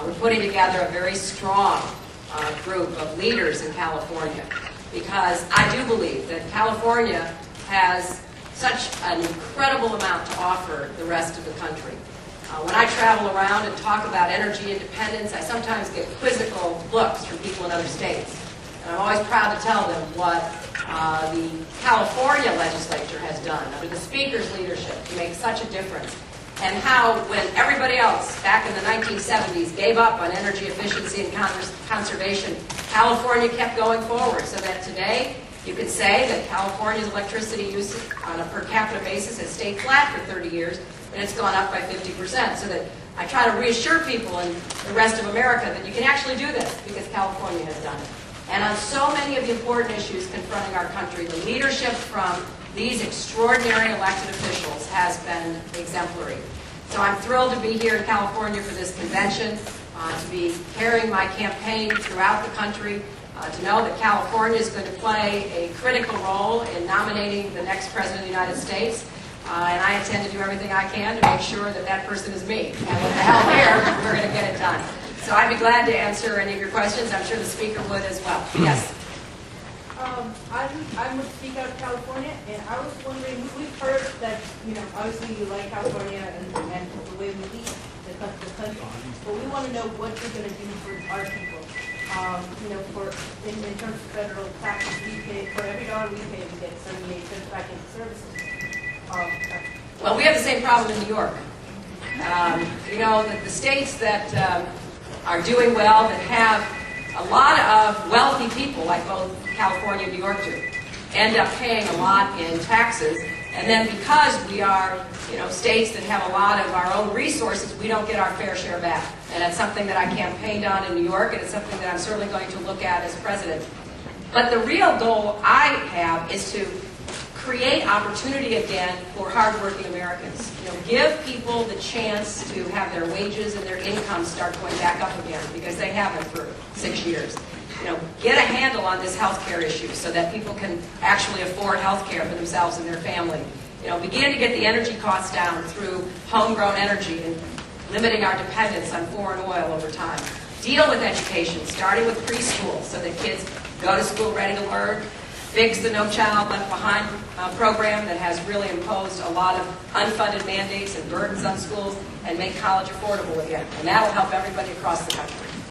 We're putting together a very strong group of leaders in California, because I do believe that California has such an incredible amount to offer the rest of the country. When I travel around and talk about energy independence, I sometimes get quizzical looks from people in other states. And I'm always proud to tell them what the California legislature has done under the Speaker's leadership to make such a difference. And how, when everybody else back in the 1970s gave up on energy efficiency and conservation, California kept going forward, so that today you can say that California's electricity use on a per capita basis has stayed flat for 30 years, and it's gone up by 50%. So that I try to reassure people in the rest of America that you can actually do this, because California has done it. And on so many of the important issues confronting our country, the leadership from these extraordinary elected officials has been exemplary. So I'm thrilled to be here in California for this convention, to be carrying my campaign throughout the country, to know that California is going to play a critical role in nominating the next President of the United States. And I intend to do everything I can to make sure that that person is me. And with the help here, we're going to get it done. So I'd be glad to answer any of your questions. I'm sure the Speaker would as well. Yes? I'm with Speak Out California, and I was wondering, we've heard that, obviously you like California and the way we lead the country, but we want to know what you're going to do for our people. In terms of federal taxes, we pay, for every dollar we pay, we get 78 cents back into services. Well, we have the same problem in New York. The states that are doing well, that have a lot of wealthy people, like both California and New York do, end up paying a lot in taxes. And then because we are, states that have a lot of our own resources, we don't get our fair share back. And it's something that I campaigned on in New York, and it's something that I'm certainly going to look at as president. But the real goal I have is to create opportunity again for hardworking Americans. Give people the chance to have their wages and their incomes start going back up again, because they haven't for 6 years. Get a handle on this health care issue so that people can actually afford health care for themselves and their family. Begin to get the energy costs down through homegrown energy and limiting our dependence on foreign oil over time. Deal with education, starting with preschool, so that kids go to school ready to learn. Fix the No Child Left Behind program that has really imposed a lot of unfunded mandates and burdens on schools, and make college affordable again. And that will help everybody across the country.